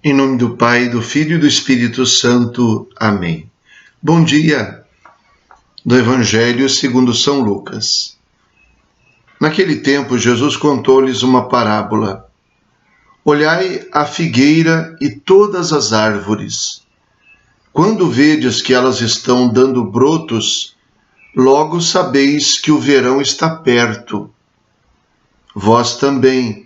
Em nome do Pai, do Filho e do Espírito Santo. Amém. Bom dia, do Evangelho segundo São Lucas. Naquele tempo, Jesus contou-lhes uma parábola. Olhai a figueira e todas as árvores. Quando vedes que elas estão dando brotos, logo sabeis que o verão está perto. Vós também,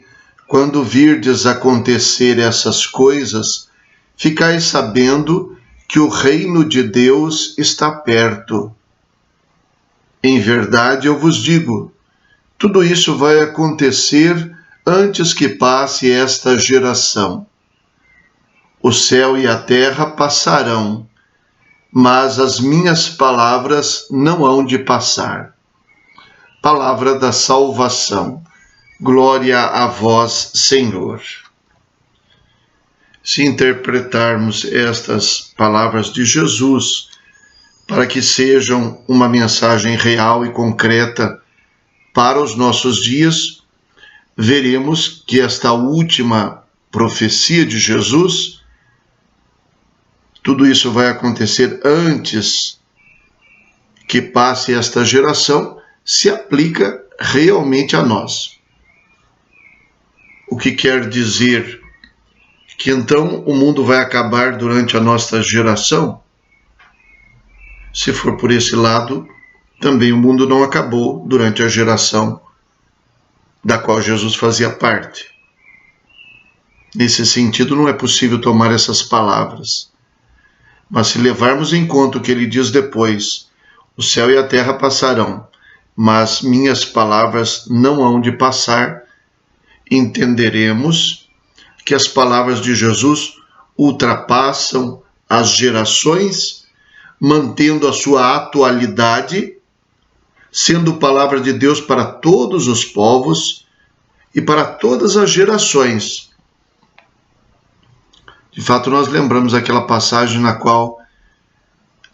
quando virdes acontecer essas coisas, ficais sabendo que o reino de Deus está perto. Em verdade, eu vos digo, tudo isso vai acontecer antes que passe esta geração. O céu e a terra passarão, mas as minhas palavras não hão de passar. Palavra da salvação. Glória a vós, Senhor. Se interpretarmos estas palavras de Jesus para que sejam uma mensagem real e concreta para os nossos dias, veremos que esta última profecia de Jesus, tudo isso vai acontecer antes que passe esta geração, se aplica realmente a nós. O que quer dizer que então o mundo vai acabar durante a nossa geração? Se for por esse lado, também o mundo não acabou durante a geração da qual Jesus fazia parte. Nesse sentido, não é possível tomar essas palavras. Mas se levarmos em conta o que ele diz depois, o céu e a terra passarão, mas minhas palavras não hão de passar, entenderemos que as palavras de Jesus ultrapassam as gerações, mantendo a sua atualidade, sendo palavra de Deus para todos os povos e para todas as gerações. De fato, nós lembramos aquela passagem na qual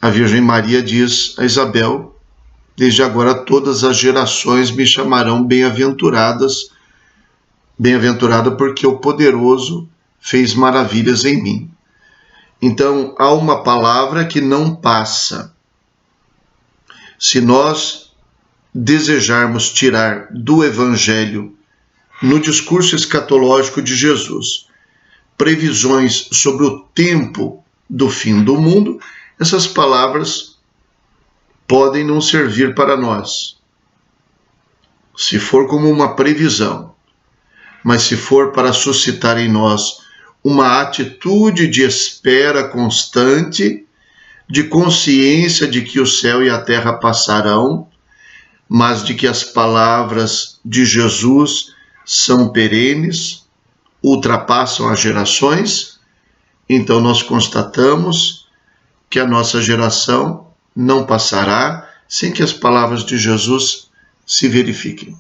a Virgem Maria diz a Isabel: desde agora todas as gerações me chamarão bem-aventurada porque o poderoso fez maravilhas em mim. Então, há uma palavra que não passa. Se nós desejarmos tirar do Evangelho, no discurso escatológico de Jesus, previsões sobre o tempo do fim do mundo, essas palavras podem não servir para nós. Se for como uma previsão, mas se for para suscitar em nós uma atitude de espera constante, de consciência de que o céu e a terra passarão, mas de que as palavras de Jesus são perenes, ultrapassam as gerações, então nós constatamos que a nossa geração não passará sem que as palavras de Jesus se verifiquem.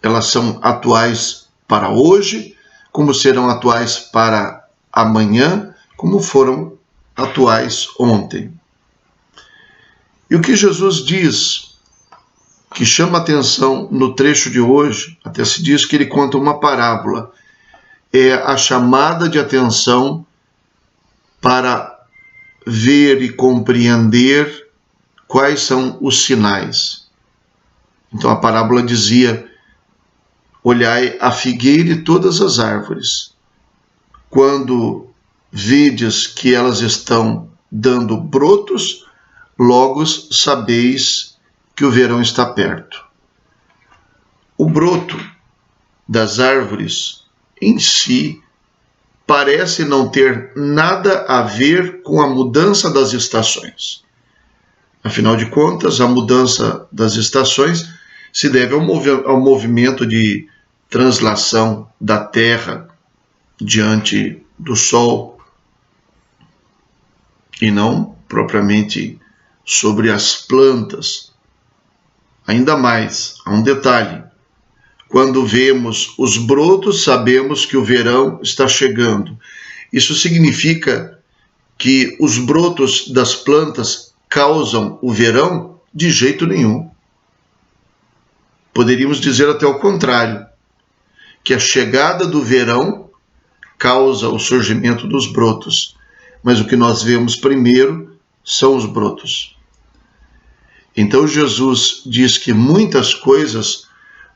Elas são atuais para hoje, como serão atuais para amanhã, como foram atuais ontem. E o que Jesus diz, que chama atenção no trecho de hoje, até se diz que ele conta uma parábola, é a chamada de atenção para ver e compreender quais são os sinais. Então a parábola dizia: olhai a figueira e todas as árvores. Quando vedes que elas estão dando brotos, logo sabeis que o verão está perto. O broto das árvores em si parece não ter nada a ver com a mudança das estações. Afinal de contas, a mudança das estações se deve ao movimento de translação da Terra diante do Sol e não propriamente sobre as plantas. Ainda mais, há um detalhe: quando vemos os brotos, sabemos que o verão está chegando. Isso significa que os brotos das plantas causam o verão? De jeito nenhum. Poderíamos dizer até o contrário, que a chegada do verão causa o surgimento dos brotos, mas o que nós vemos primeiro são os brotos. Então Jesus diz que muitas coisas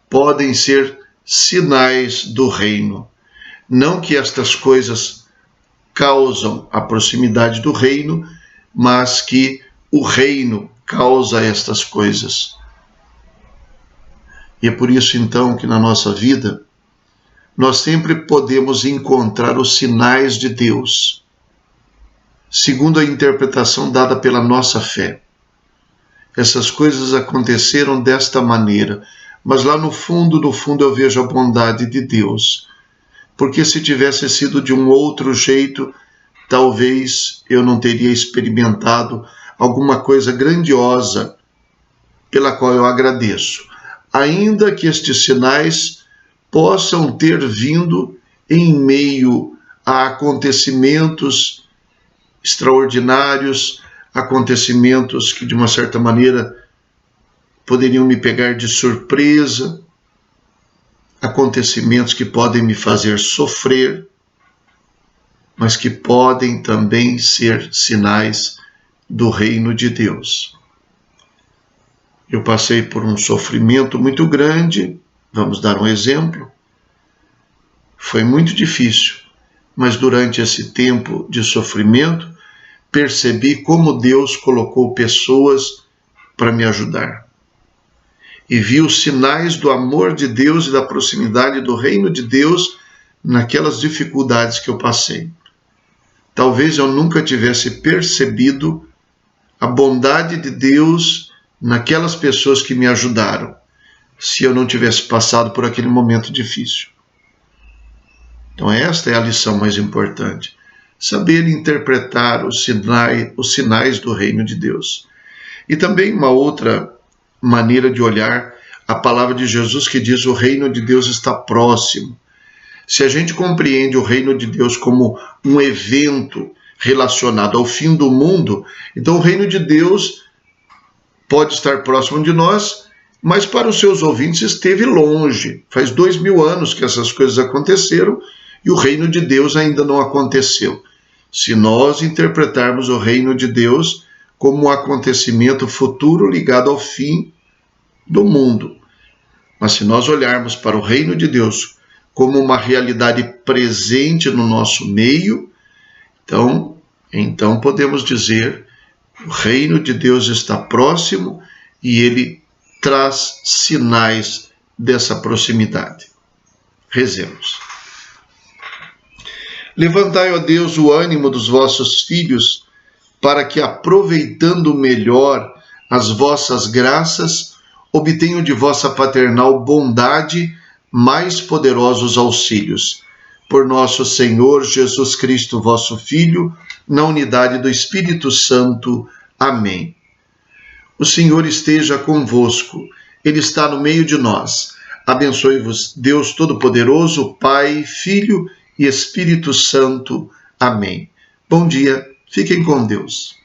podem ser sinais do reino. Não que estas coisas causam a proximidade do reino, mas que o reino causa estas coisas. E é por isso então que na nossa vida nós sempre podemos encontrar os sinais de Deus, segundo a interpretação dada pela nossa fé. Essas coisas aconteceram desta maneira, mas lá no fundo eu vejo a bondade de Deus. Porque se tivesse sido de um outro jeito, talvez eu não teria experimentado alguma coisa grandiosa pela qual eu agradeço. Ainda que estes sinais possam ter vindo em meio a acontecimentos extraordinários, acontecimentos que, de uma certa maneira, poderiam me pegar de surpresa, acontecimentos que podem me fazer sofrer, mas que podem também ser sinais do reino de Deus. Eu passei por um sofrimento muito grande, vamos dar um exemplo. Foi muito difícil, mas durante esse tempo de sofrimento, percebi como Deus colocou pessoas para me ajudar. E vi os sinais do amor de Deus e da proximidade do reino de Deus naquelas dificuldades que eu passei. Talvez eu nunca tivesse percebido a bondade de Deus naquelas pessoas que me ajudaram, se eu não tivesse passado por aquele momento difícil. Então esta é a lição mais importante. Saber interpretar os sinais do reino de Deus. E também uma outra maneira de olhar a palavra de Jesus que diz: o reino de Deus está próximo. Se a gente compreende o reino de Deus como um evento relacionado ao fim do mundo, então o reino de Deus pode estar próximo de nós, mas para os seus ouvintes esteve longe. Faz 2000 anos que essas coisas aconteceram e o reino de Deus ainda não aconteceu. Se nós interpretarmos o reino de Deus como um acontecimento futuro ligado ao fim do mundo, mas se nós olharmos para o reino de Deus como uma realidade presente no nosso meio, então podemos dizer: o reino de Deus está próximo e ele traz sinais dessa proximidade. Rezemos. Levantai, ó Deus, o ânimo dos vossos filhos, para que, aproveitando melhor as vossas graças, obtenham de vossa paternal bondade mais poderosos auxílios. Por nosso Senhor Jesus Cristo, vosso Filho, na unidade do Espírito Santo. Amém. O Senhor esteja convosco, Ele está no meio de nós. Abençoe-vos Deus Todo-Poderoso, Pai, Filho e Espírito Santo. Amém. Bom dia, fiquem com Deus.